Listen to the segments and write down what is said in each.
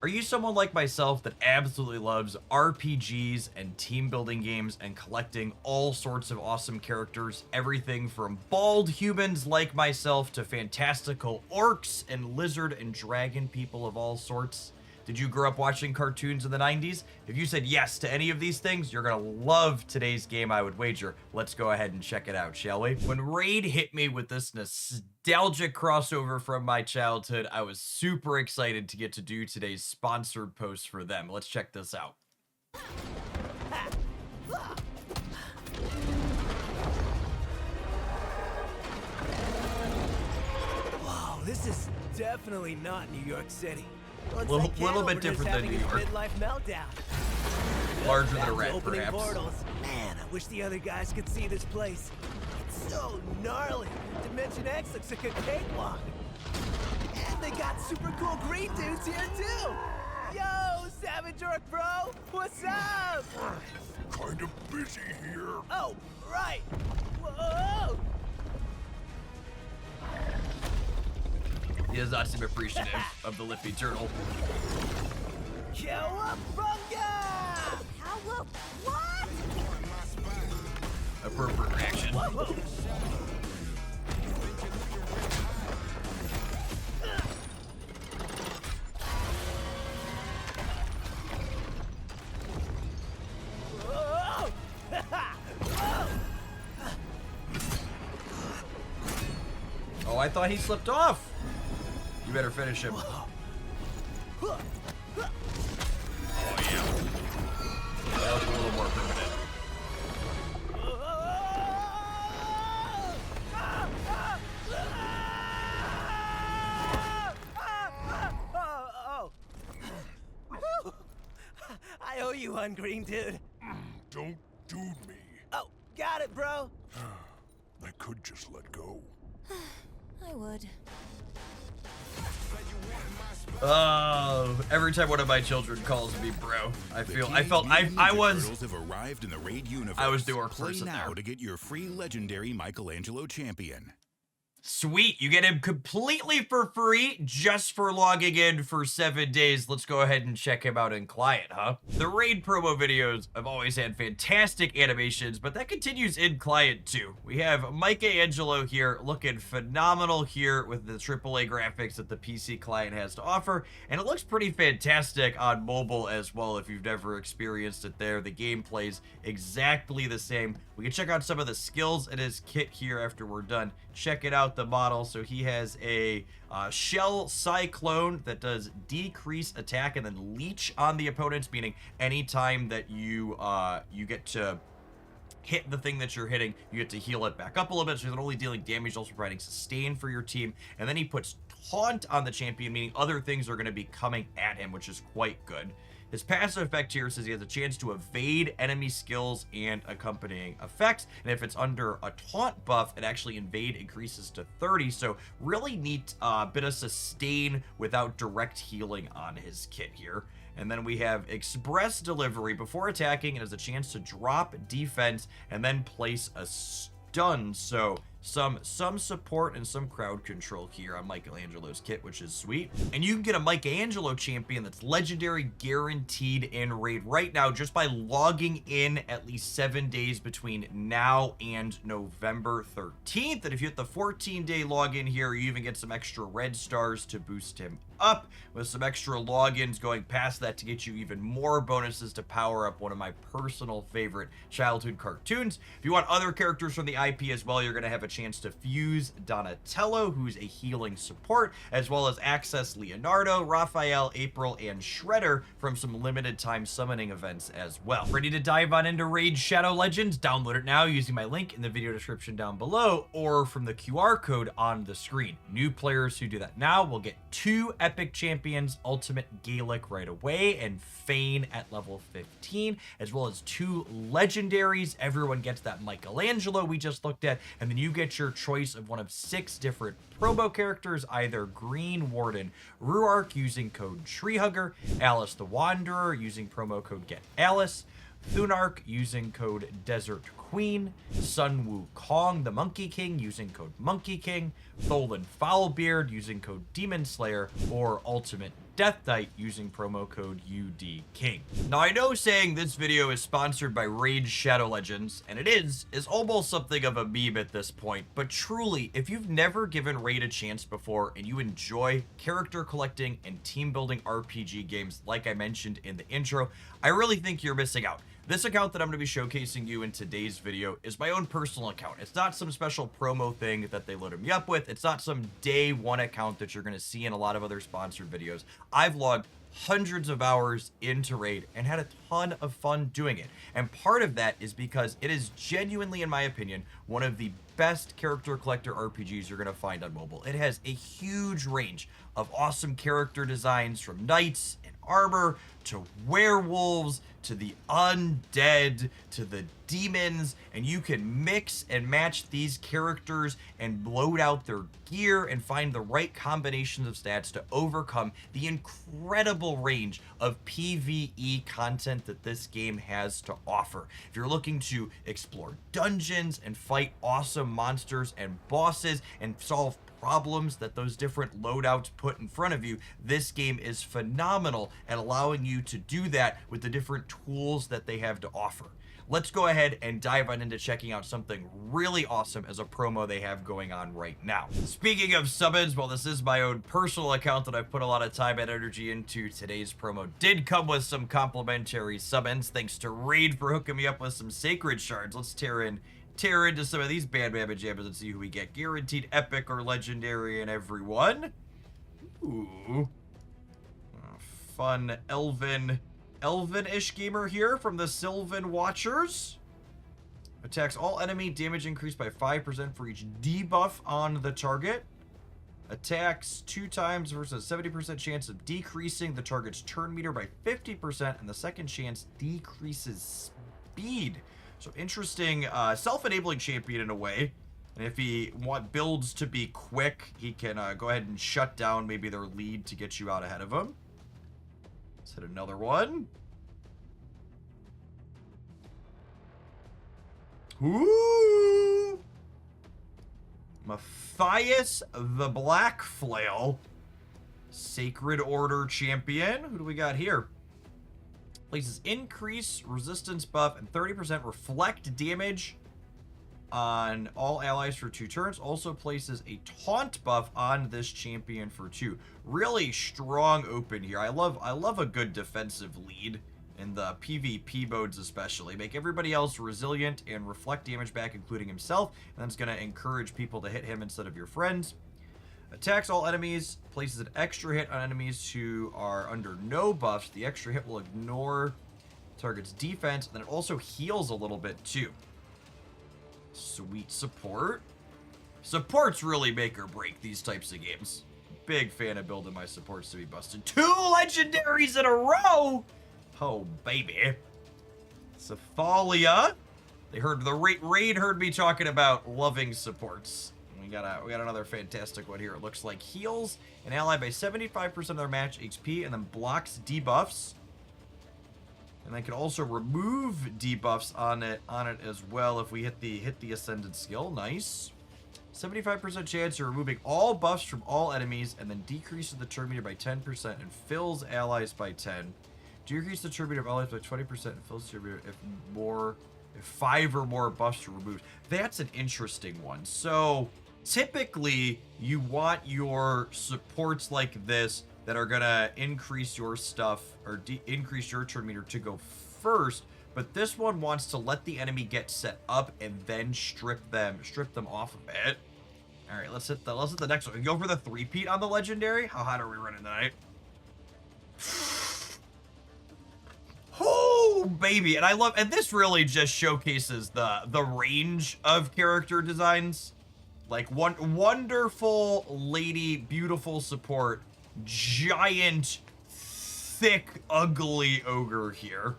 Are you someone like myself that absolutely loves RPGs and team building games and collecting all sorts of awesome characters? Everything from bald humans like myself to fantastical orcs and lizard and dragon people of all sorts? Did you grow up watching cartoons in the 90s? If you said yes to any of these things, you're gonna love today's game, I would wager. Let's go ahead and check it out, shall we? When Raid hit me with this nostalgic crossover from my childhood, I was super excited to get to do today's sponsored post for them. Let's check this out. Wow, this is definitely not New York City. Little bit different than New York. Midlife meltdown. Larger than a Back to rat, opening perhaps. portals. Man, I wish the other guys could see this place. It's so gnarly. Dimension X looks like a cakewalk. And they got super cool green dudes here too. Yo, Savage Orc bro, what's up? Kind of busy here. Oh, right. Whoa. He does not seem appreciative of the Lippy Turtle. Cowabunga! What? Appropriate reaction. Oh, I thought he slipped off. You better finish him. Oh, yeah. That was a little more primitive. I owe you one, green dude. Don't dude me. Oh, got it, bro. I could just let go. I would. Oh, every time one of my children calls me bro, I was have arrived in the Raid universe. I was the orc Play person now there. to get your free legendary Michelangelo champion. Sweet, you get him completely for free just for logging in for 7 days. Let's go ahead and check him out in client, huh? The Raid promo videos have always had fantastic animations, but that continues in client too. We have Michelangelo here looking phenomenal here with the AAA graphics that the PC client has to offer, and it looks pretty fantastic on mobile as well if you've never experienced it there. The gameplay's exactly the same. We can check out some of the skills in his kit here after we're done. Check it out, the model. So he has a shell cyclone that does decrease attack and then leech on the opponents, meaning anytime that you get to hit the thing that you're hitting, you get to heal it back up a little bit, so you're not only dealing damage, also providing sustain for your team. And then he puts taunt on the champion, meaning other things are going to be coming at him, which is quite good. His passive effect here says he has a chance to evade enemy skills and accompanying effects, and if it's under a taunt buff, it actually invade increases to 30, so really neat bit of sustain without direct healing on his kit here. And then we have Express Delivery. Before attacking, it has a chance to drop defense and then place a stun, so some support and some crowd control here on Michelangelo's kit, which is sweet. And you can get a Michelangelo champion that's legendary guaranteed in Raid right now just by logging in at least 7 days between now and November 13th. And if you hit the 14-day login here, you even get some extra red stars to boost him up, with some extra logins going past that to get you even more bonuses to power up one of my personal favorite childhood cartoons. If you want other characters from the IP as well, you're going to have a chance to fuse Donatello, who's a healing support, as well as access Leonardo, Raphael, April, and Shredder from some limited time summoning events as well. Ready to dive on into Raid Shadow Legends? Download it now using my link in the video description down below or from the QR code on the screen. New players who do that now will get 2 epic champions, Ultimate Galek right away, and Fayne at level 15, as well as 2 legendaries. Everyone gets that Michelangelo we just looked at, and then you get your choice of one of 6 different promo characters, either Green Warden Ruark using code Treehugger, Alice the Wanderer using promo code GetAlice, Thunark using code Desert Queen, Sun Wukong the Monkey King using code Monkey King, Tholan Foulbeard using code Demon Slayer, or Ultimate Death Knight using promo code UDKing. Now, I know saying this video is sponsored by Raid Shadow Legends, and it is almost something of a meme at this point, but truly, if you've never given Raid a chance before and you enjoy character collecting and team building RPG games like I mentioned in the intro, I really think you're missing out. This account that I'm going to be showcasing you in today's video is my own personal account. It's not some special promo thing that they loaded me up with. It's not some day one account that you're going to see in a lot of other sponsored videos. I've logged hundreds of hours into Raid and had a ton of fun doing it. And part of that is because it is genuinely, in my opinion, one of the best character collector RPGs you're going to find on mobile. It has a huge range of awesome character designs, from knights and armor to werewolves to the undead to the demons, and you can mix and match these characters and load out their gear and find the right combinations of stats to overcome the incredible range of PvE content that this game has to offer. If you're looking to explore dungeons and fight awesome monsters and bosses and solve problems that those different loadouts put in front of you, this game is phenomenal at allowing you to do that with the different tools that they have to offer. Let's go ahead and dive on into checking out something really awesome as a promo they have going on right now. Speaking of summons, well, this is my own personal account that I've put a lot of time and energy into. Today's promo did come with some complimentary summons. Thanks to Raid for hooking me up with some sacred shards. Let's tear into some of these bad mamma jammers and see who we get. Guaranteed epic or legendary in every one. Ooh. Fun elven-ish gamer here from the Sylvan Watchers. Attacks all enemy, damage increased by 5% for each debuff on the target. Attacks 2 times versus a 70% chance of decreasing the target's turn meter by 50%, and the second chance decreases speed. So interesting, self-enabling champion in a way. And if he builds to be quick, he can go ahead and shut down maybe their lead to get you out ahead of him. Let's hit another one. Ooh! Matthias the Black Flail. Sacred Order champion. Who do we got here? Places increase resistance buff and 30% reflect damage on all allies for 2 turns. Also places a taunt buff on this champion for 2. Really strong open here. I love a good defensive lead in the PvP modes especially. Make everybody else resilient and reflect damage back, including himself, and that's going to encourage people to hit him instead of your friends. Attacks all enemies, places an extra hit on enemies who are under no buffs. The extra hit will ignore target's defense, and then it also heals a little bit too. Sweet support. Supports really make or break these types of games. Big fan of building my supports to be busted. 2 legendaries in a row! Oh, baby. Cephalia. They heard the Raid heard me talking about loving supports. We got another fantastic one here. It looks like heals an ally by 75% of their match HP and then blocks debuffs. And then can also remove debuffs on it as well if we hit the ascended skill. Nice. 75% chance of removing all buffs from all enemies and then decreases the turn meter by 10% and fills allies by 10. Decrease the turn meter of allies by 20% and fills the turn meter if 5 or more buffs are removed. That's an interesting one. So typically you want your supports like this that are gonna increase your stuff or increase your turn meter to go first, but this one wants to let the enemy get set up and then strip them off of it. All right, let's hit the next one. Go for the 3-peat on the legendary. How hot are we running tonight? Oh baby, and this really just showcases the range of character designs. Like one wonderful lady, beautiful support, giant, thick, ugly ogre here.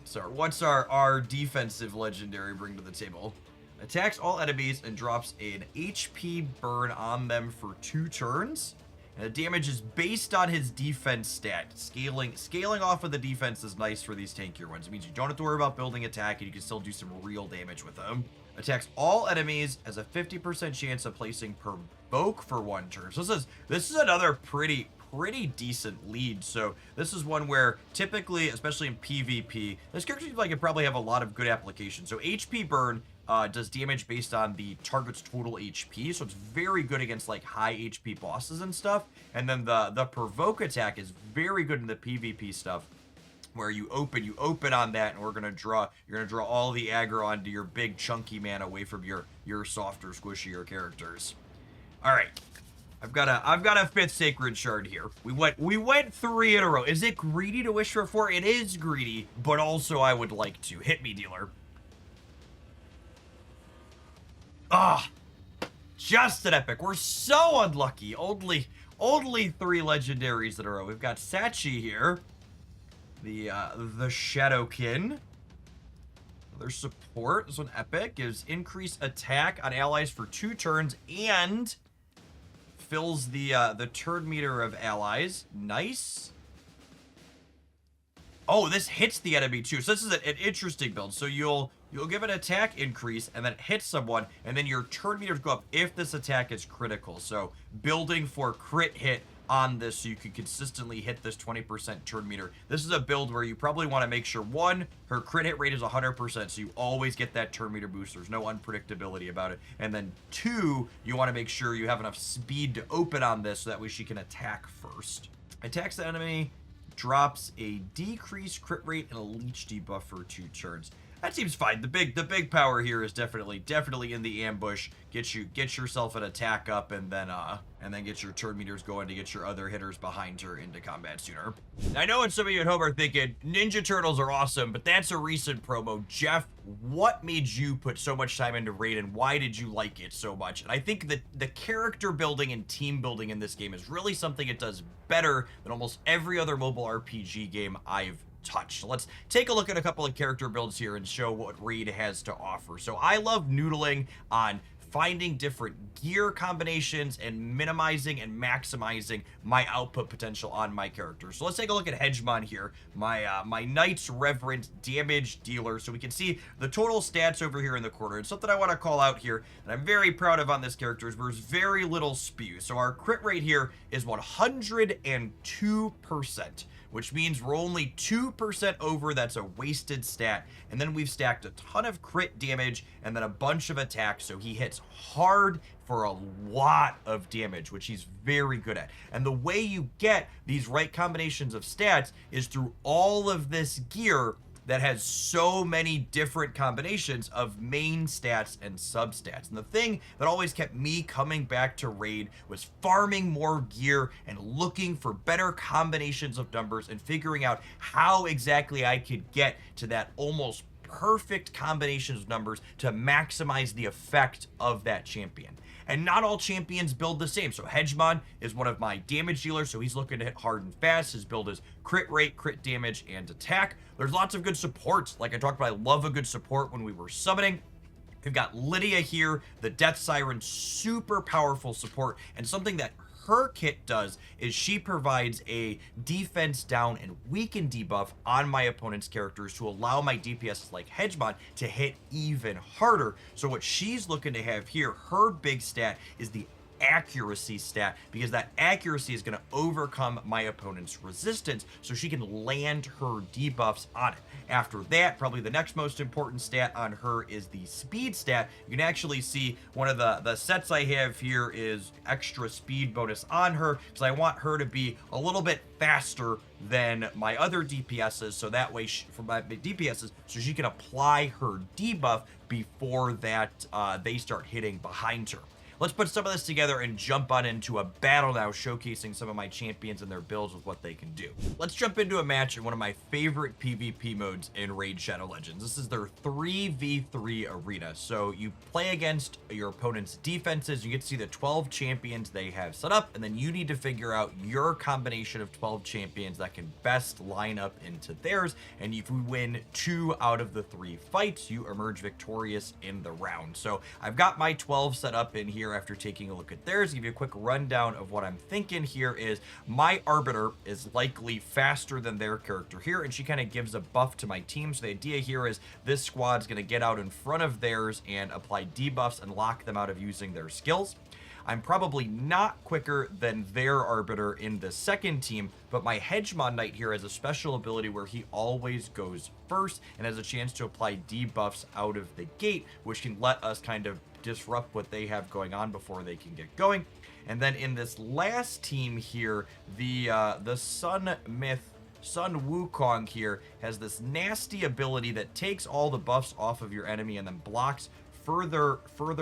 So what's our defensive legendary bring to the table? Attacks all enemies and drops an HP burn on them for 2 turns. And the damage is based on his defense stat. Scaling off of the defense is nice for these tankier ones. It means you don't have to worry about building attack and you can still do some real damage with them. Attacks all enemies, has a 50% chance of placing provoke for 1 turn. So this is another pretty pretty decent lead. So this is one where typically, especially in PvP, this character seems like it probably have a lot of good application. So HP burn does damage based on the target's total HP, so it's very good against like high HP bosses and stuff. And then the provoke attack is very good in the PvP stuff, where you open on that, and you're gonna draw all the aggro onto your big chunky man away from your softer, squishier characters. All right, I've got a 5th sacred shard here. We went 3 in a row. Is it greedy to wish for 4? It is greedy, but also I would like to. Hit me, dealer. Ah, just an epic. We're so unlucky. Only 3 legendaries in a row. We've got Sachi here. The Shadowkin. Their support. This one epic. Gives increased attack on allies for 2 turns and fills the turn meter of allies. Nice. Oh, this hits the enemy too. So this is an interesting build. So you'll give an attack increase and then hit someone, and then your turn meters go up if this attack is critical. So building for crit hit on this so you can consistently hit this 20% turn meter. This is a build where you probably want to make sure, 1, her crit hit rate is 100%, so you always get that turn meter boost. There's no unpredictability about it. And then 2, you want to make sure you have enough speed to open on this so that way she can attack first. Attacks the enemy, drops a decreased crit rate and a leech debuff for 2 turns. That seems fine. The big power here is definitely in the ambush. Get yourself an attack up, and then get your turn meters going to get your other hitters behind her into combat sooner. I know what some of you at home are thinking, Ninja Turtles are awesome, but that's a recent promo. Jeff, what made you put so much time into Raid, and why did you like it so much? And I think that the character building and team building in this game is really something it does better than almost every other mobile RPG game I've touch. So let's take a look at a couple of character builds here and show what Raid has to offer. So I love noodling on finding different gear combinations and minimizing and maximizing my output potential on my character. So let's take a look at Hegemon here, my Knight's Reverend damage dealer. So we can see the total stats over here in the corner. And something I want to call out here that I'm very proud of on this character is there's very little spew. So our crit rate here is 102%. Which means we're only 2% over. That's a wasted stat. And then we've stacked a ton of crit damage and then a bunch of attacks, so he hits hard for a lot of damage, which he's very good at. And the way you get these right combinations of stats is through all of this gear that has so many different combinations of main stats and substats. And the thing that always kept me coming back to Raid was farming more gear and looking for better combinations of numbers and figuring out how exactly I could get to that almost perfect combinations of numbers to maximize the effect of that champion. And not all champions build the same. So Hegemon is one of my damage dealers, so he's looking to hit hard and fast. His build is crit rate, crit damage, and attack. There's lots of good supports. Like I talked about, I love a good support when we were summoning. We've got Lydia here, the Death Siren, super powerful support, and something that her kit does is she provides a defense down and weaken debuff on my opponent's characters to allow my DPS like Hegemon to hit even harder. So what she's looking to have here, her big stat is the accuracy stat, because that accuracy is going to overcome my opponent's resistance so she can land her debuffs on it. After that, probably the next most important stat on her is the speed stat. You can actually see one of the sets I have here is extra speed bonus on her, because I want her to be a little bit faster than my other DPSs, so that way for my DPSs, so she can apply her debuff before that they start hitting behind her. Let's put some of this together and jump on into a battle now, showcasing some of my champions and their builds with what they can do. Let's jump into a match in one of my favorite PvP modes in Raid Shadow Legends. This is their 3v3 arena. So you play against your opponent's defenses. You get to see the 12 champions they have set up, and then you need to figure out your combination of 12 champions that can best line up into theirs. And if we win 2 out of the 3 fights, you emerge victorious in the round. So I've got my 12 set up in here after taking a look at theirs. Give you a quick rundown of what I'm thinking here is my Arbiter is likely faster than their character here, and she kind of gives a buff to my team. So the idea here is this squad's going to get out in front of theirs and apply debuffs and lock them out of using their skills. I'm probably not quicker than their Arbiter in the second team, but my Hegemon Knight here has a special ability where he always goes first and has a chance to apply debuffs out of the gate, which can let us kind of disrupt what they have going on before they can get going. And then in this last team here, the Sun Wukong here has this nasty ability that takes all the buffs off of your enemy and then blocks further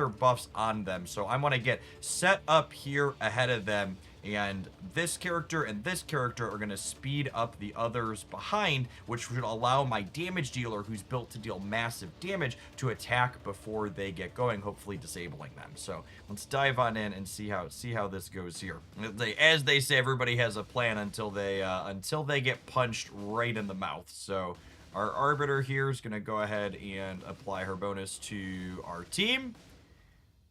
buffs on them. So I want to get set up here ahead of them, and this character and this character are going to speed up the others behind, which should allow my damage dealer, who's built to deal massive damage, to attack before they get going, hopefully disabling them. So let's dive on in and see how this goes here. As they say, everybody has a plan until they get punched right in the mouth. So our Arbiter here is going to go ahead and apply her bonus to our team.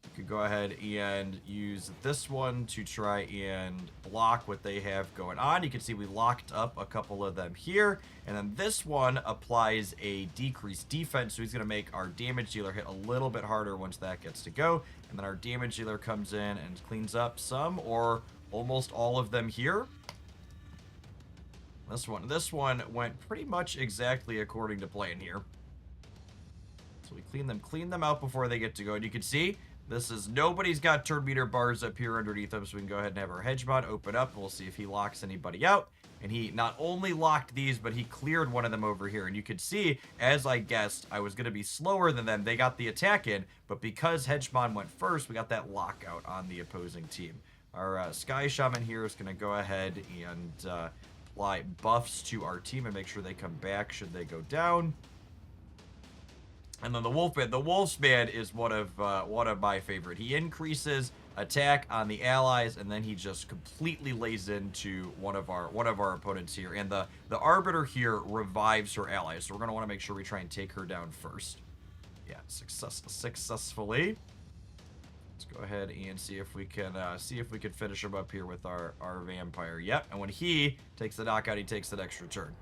We could go ahead and use this one to try and block what they have going on. You can see we locked up a couple of them here. And then this one applies a decreased defense, so he's going to make our damage dealer hit a little bit harder once that gets to go. And then our damage dealer comes in and cleans up some or almost all of them here. This one went pretty much exactly according to plan here. So we clean them out before they get to go. And you can see this is, nobody's got turn meter bars up here underneath them, so we can go ahead and have our Hegemon open up. We'll see if he locks anybody out. And he not only locked these, but he cleared one of them over here. And you could see, as I guessed, I was going to be slower than them. They got the attack in, but because Hegemon went first, we got that lockout on the opposing team. Our Sky Shaman here is going to go ahead and apply buffs to our team and make sure they come back should they go down. And then the Wolfman. The Wolfman is one of my favorite. He increases attack on the allies, and then he just completely lays into one of our opponents here. And the Arbiter here revives her allies, so we're gonna want to make sure we try and take her down first. Yeah, successfully. Let's go ahead and see if we can finish him up here with our vampire. Yep, and when he takes the knockout, he takes an extra turn.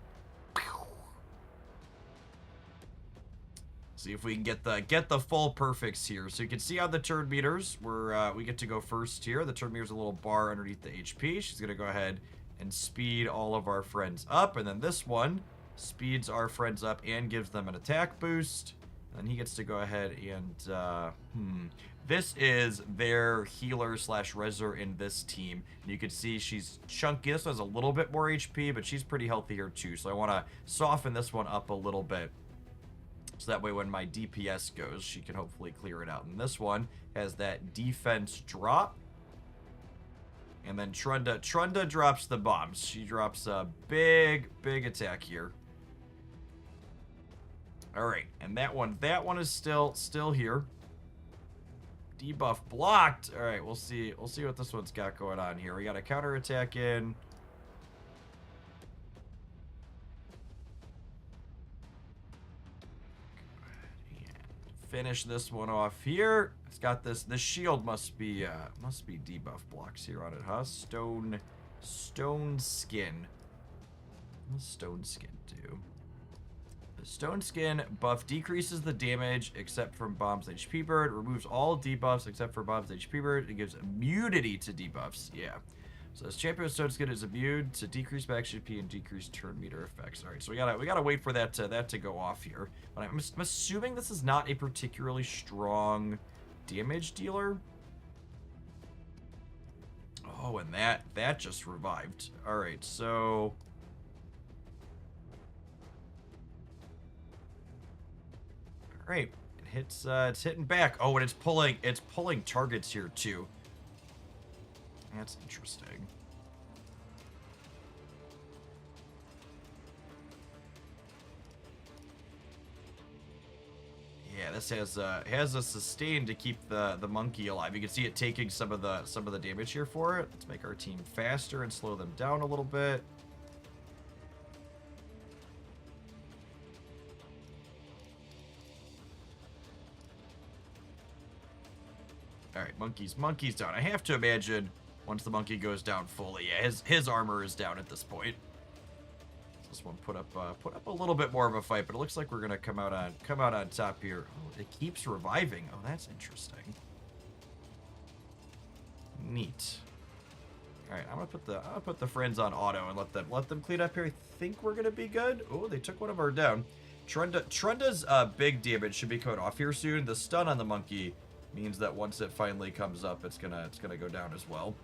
See if we can get the full perfects here. So you can see on the turn meters, we get to go first here. The turn meter's a little bar underneath the HP. She's gonna go ahead and speed all of our friends up, and then this one speeds our friends up and gives them an attack boost. And he gets to go ahead and this is their healer slash reser in this team. And you can see she's chunky. This one has a little bit more HP, but she's pretty healthy here too. So I want to soften this one up a little bit. So that way when my DPS goes, she can hopefully clear it out. And this one has that defense drop. And then Trunda drops the bombs. She drops a big attack here. Alright, and that one is still here. Debuff blocked. Alright, we'll see what this one's got going on here. We got a counterattack in. Finish this one off here. It's got this shield must be debuff blocks here on it, huh? Stone skin. What does stone skin do? The stone skin buff decreases the damage except from bombs HP bird, removes all debuffs except for bombs HP bird, it gives immunity to debuffs. Yeah. So this champion stone skin is immune to decreased max HP and decreased turn meter effects. All right, so we gotta wait for that to go off here. But I'm assuming this is not a particularly strong damage dealer. Oh, and that just revived. All right, so all right, it's hitting back. Oh, and it's pulling targets here too. That's interesting. Yeah, this has a sustain to keep the monkey alive. You can see it taking some of the damage here for it. Let's make our team faster and slow them down a little bit. All right, monkey's down. I have to imagine once the monkey goes down fully, yeah, his armor is down at this point. This one put up a little bit more of a fight, but it looks like we're gonna come out on top here. Oh, it keeps reviving. Oh, that's interesting. Neat. All right, I'm gonna put the friends on auto and let them clean up here. I think we're gonna be good. Oh, they took one of our down. Trunda's big damage should be coming off here soon. The stun on the monkey means that once it finally comes up, it's gonna go down as well.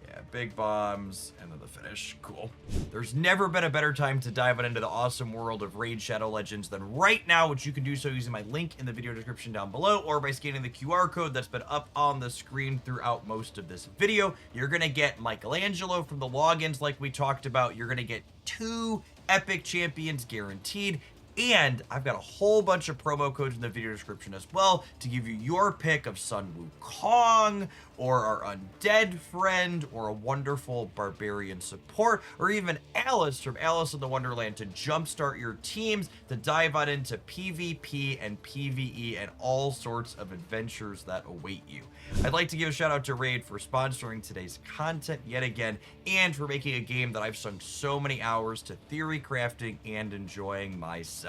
Yeah, big bombs and then the finish. Cool. There's never been a better time to dive into the awesome world of Raid Shadow Legends than right now, which you can do so using my link in the video description down below or by scanning the QR code that's been up on the screen throughout most of this video. You're gonna get Michelangelo from the logins like we talked about. You're gonna get 2 epic champions guaranteed. And I've got a whole bunch of promo codes in the video description as well to give you your pick of Sun Wukong or our undead friend or a wonderful barbarian support or even Alice from Alice in the Wonderland to jumpstart your teams to dive on into PvP and PvE and all sorts of adventures that await you. I'd like to give a shout out to Raid for sponsoring today's content yet again and for making a game that I've sunk so many hours to theory crafting and enjoying myself.